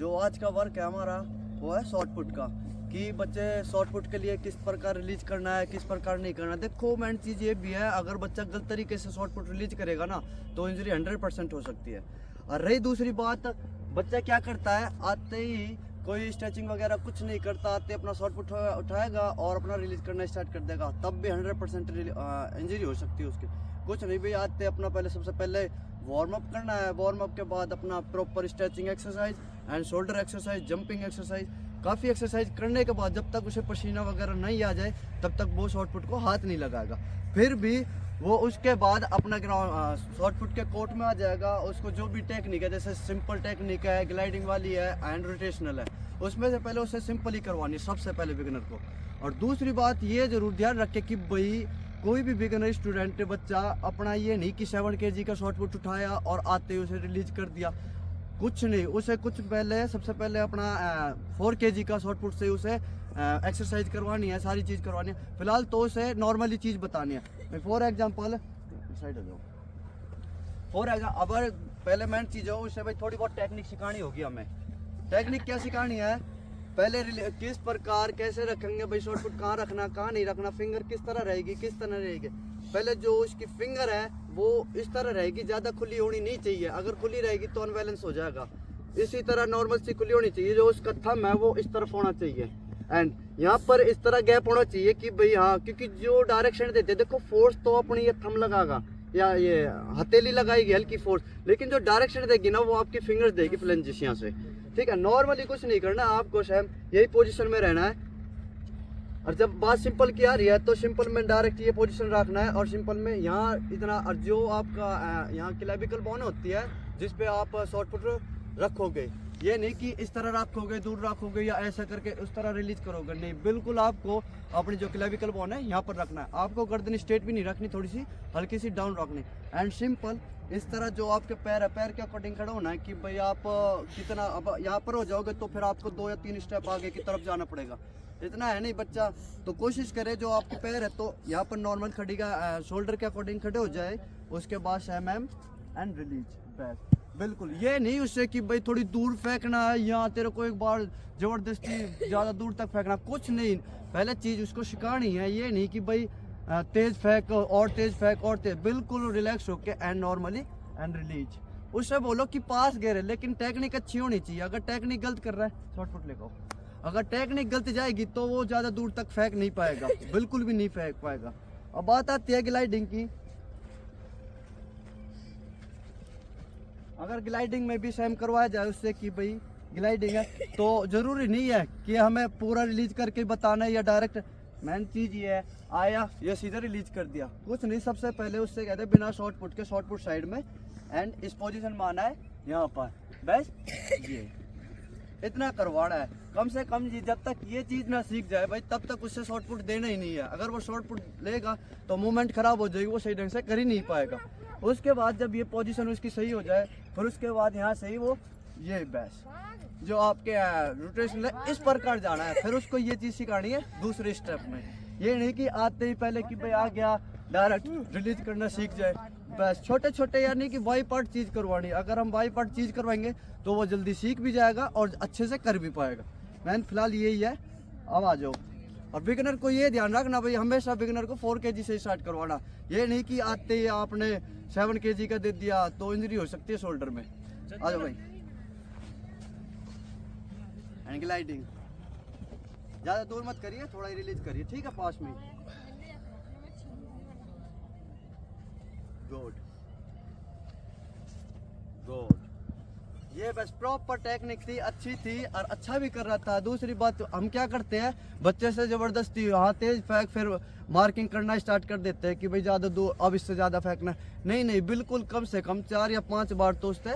जो आज का वर्क है हमारा वो है शॉर्ट पुट का, कि बच्चे शॉर्ट पुट के लिए किस प्रकार रिलीज करना है, किस प्रकार नहीं करना है। देखो मेन चीज़ ये भी है, अगर बच्चा गलत तरीके से शॉर्ट पुट रिलीज करेगा ना तो इंजरी 100% हो सकती है। और रही दूसरी बात, बच्चा क्या करता है, आते ही कोई स्ट्रेचिंग वगैरह कुछ नहीं करता, आते अपना शॉर्ट पुट उठाएगा और अपना रिलीज करना स्टार्ट कर देगा, तब भी 100% इंजरी हो सकती है उसकी। कुछ नहीं भी, आते अपना पहले सबसे पहले वार्म अप करना है, वार्म अप के बाद अपना proper stretching exercise and shoulder exercise, jumping exercise, काफ़ी एक्सरसाइज करने के बाद जब तक उसे पसीना वगैरह नहीं आ जाए तब तक वो शॉर्ट पुट को हाथ नहीं लगाएगा। फिर भी वो उसके बाद अपना ग्राउंड शॉर्ट पुट के कोर्ट में आ जाएगा। उसको जो भी टेक्निक है, जैसे सिंपल टेक्निक है, ग्लाइडिंग वाली है एंड रोटेशनल है, उसमें से पहले उसे सिंपल ही करवानी है सबसे पहले बिगिनर को। और दूसरी बात ये ज़रूर ध्यान रखे कि भाई कोई भी बिगिनर स्टूडेंट बच्चा अपना ये नहीं कि 7 kg का शॉर्ट पुट उठाया और आते ही उसे रिलीज कर दिया, कुछ नहीं। उसे कुछ पहले सबसे पहले अपना 4 kg का शॉर्ट पुट से उसे एक्सरसाइज करवानी है, सारी चीज़ करवानी है। फिलहाल तो उसे नॉर्मली चीज़ बतानी है। फॉर एग्जांपल साइड हो जाओ, फॉर एग्जांपल अगर पहले मेन चीज़ हो उसे भाई थोड़ी बहुत टेक्निक सिखानी होगी हमें। टेक्निक क्या सिखानी है, पहले किस प्रकार कैसे रखेंगे भाई, शॉर्ट पुट कहाँ रखना कहाँ नहीं रखना, फिंगर किस तरह रहेगी किस तरह रहेगी। पहले जो उसकी फिंगर है वो इस तरह रहेगी, ज़्यादा खुली होनी नहीं चाहिए, अगर खुली रहेगी तो अनबैलेंस हो जाएगा। इसी तरह नॉर्मल सी खुली होनी चाहिए। जो उसका थंब है वो इस तरफ होना चाहिए एंड यहाँ पर इस तरह गैप होना चाहिए कि भाई हाँ, क्योंकि जो डायरेक्शन देते देखो फोर्स तो अपनी ये थंब लगाएगा या ये हथेली लगाएगी हल्की फोर्स, लेकिन जो डायरेक्शन देगी ना वो आपकी फिंगर्स देगी फ्लेंजिस यहाँ से, ठीक है। नॉर्मली कुछ नहीं करना आपको, सेम यही पोजीशन में रहना है। और जब बात सिंपल की आ रही है तो सिंपल में डायरेक्ट ये पोजीशन रखना है और सिंपल में यहाँ इतना, और जो आपका यहाँ क्लेविकल बोन होती है जिस पे आप शॉर्ट पुट रखोगे, ये नहीं कि इस तरह रखोगे दूर रखोगे या ऐसा करके उस तरह रिलीज करोगे, नहीं। बिल्कुल आपको अपनी जो क्लेविकल बोन है यहाँ पर रखना है। आपको गर्दन स्ट्रेट भी नहीं रखनी, थोड़ी सी हल्की सी डाउन रखनी एंड सिंपल इस तरह जो आपके पैर है, पैर के अकॉर्डिंग खड़ा होना है कि भाई आप कितना, अब यहाँ पर हो जाओगे तो फिर आपको 2 या 3 स्टेप आगे की तरफ जाना पड़ेगा, इतना है नहीं बच्चा। तो कोशिश करे जो आपके पैर है तो यहाँ पर नॉर्मल खड़ी का शोल्डर के अकॉर्डिंग खड़े हो जाए, उसके बाद MM एंड रिलीज बैक। बिल्कुल ये नहीं उससे कि भाई थोड़ी दूर फेंकना है, यहाँ तेरे को एक बार ज़बरदस्ती ज़्यादा दूर तक फेंकना, कुछ नहीं। पहले चीज़ उसको सिखानी है, ये नहीं कि भाई तेज फेंक और तेज फेंक और तेज, बिल्कुल रिलैक्स होके एंड नॉर्मली एंड रिलीज। उससे बोलो कि पास गिरे, लेकिन टेक्निक अच्छी होनी चाहिए। अगर टेक्निक गलत कर रहा है शॉर्ट पुट लेकर, अगर टेक्निक गलत जाएगी तो वो ज़्यादा दूर तक फेंक नहीं पाएगा, बिल्कुल भी नहीं फेंक पाएगा। अब बात आती है ग्लाइडिंग की। अगर ग्लाइडिंग में भी सेम करवाया जाए उससे कि भाई ग्लाइडिंग है तो ज़रूरी नहीं है कि हमें पूरा रिलीज करके बताना है या डायरेक्ट। मेन चीज़ ये है, आया ये सीधा रिलीज कर दिया, कुछ नहीं। सबसे पहले उससे कहते हैं बिना शॉर्ट पुट के शॉर्ट पुट साइड में एंड इस पोजीशन में आना है यहाँ पर, बस ये इतना करवाना है। कम से कम जब तक ये चीज़ ना सीख जाए भाई तब तक उससे शॉर्ट पुट देना ही नहीं है। अगर वो शॉर्ट पुट लेगा तो मूवमेंट खराब हो जाएगी, वो सही ढंग से कर ही नहीं पाएगा। उसके बाद जब ये पोजीशन उसकी सही हो जाए फिर उसके बाद यहाँ से ही वो ये बस जो आपके रोटेशन है इस प्रकार जाना है। फिर उसको ये चीज़ सिखानी है दूसरे स्टेप में, ये नहीं कि आते ही पहले कि भाई आ गया डायरेक्ट रिलीज करना सीख जाए। बस छोटे छोटे यानी कि बाई पार्ट चीज़ करवानी। अगर हम बाई पार्ट चीज़ करवाएंगे तो वो जल्दी सीख भी जाएगा और अच्छे से कर भी पाएगा। मैन फिलहाल यही है। अब आ जाओ, और बिगिनर को ये ध्यान रखना भाई, हमेशा बिगिनर को 4 kg से स्टार्ट करवाना। ये नहीं कि आते ही आपने 7 kg का दे दिया तो इंजरी हो सकती है शोल्डर में। आ जाओ भाई। एंड ग्लाइडिंग ज़्यादा दूर मत करिए, थोड़ा ही रिलीज करिए, ठीक है, पास में। गुड गुड, ये बस प्रॉपर टेक्निक थी, अच्छी थी और अच्छा भी कर रहा था। दूसरी बात हम क्या करते हैं, बच्चे से ज़बरदस्ती हाँ तेज फेंक, फिर मार्किंग करना स्टार्ट कर देते हैं कि भाई ज़्यादा दूर, अब इससे ज़्यादा फेंकना नहीं। नहीं, बिल्कुल कम से कम 4 या 5 बार तो उससे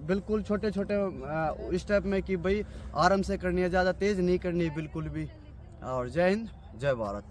बिल्कुल छोटे छोटे स्टेप में कि भाई आराम से करनी है, ज़्यादा तेज़ नहीं करनी है बिल्कुल भी। और जय हिंद, जय भारत।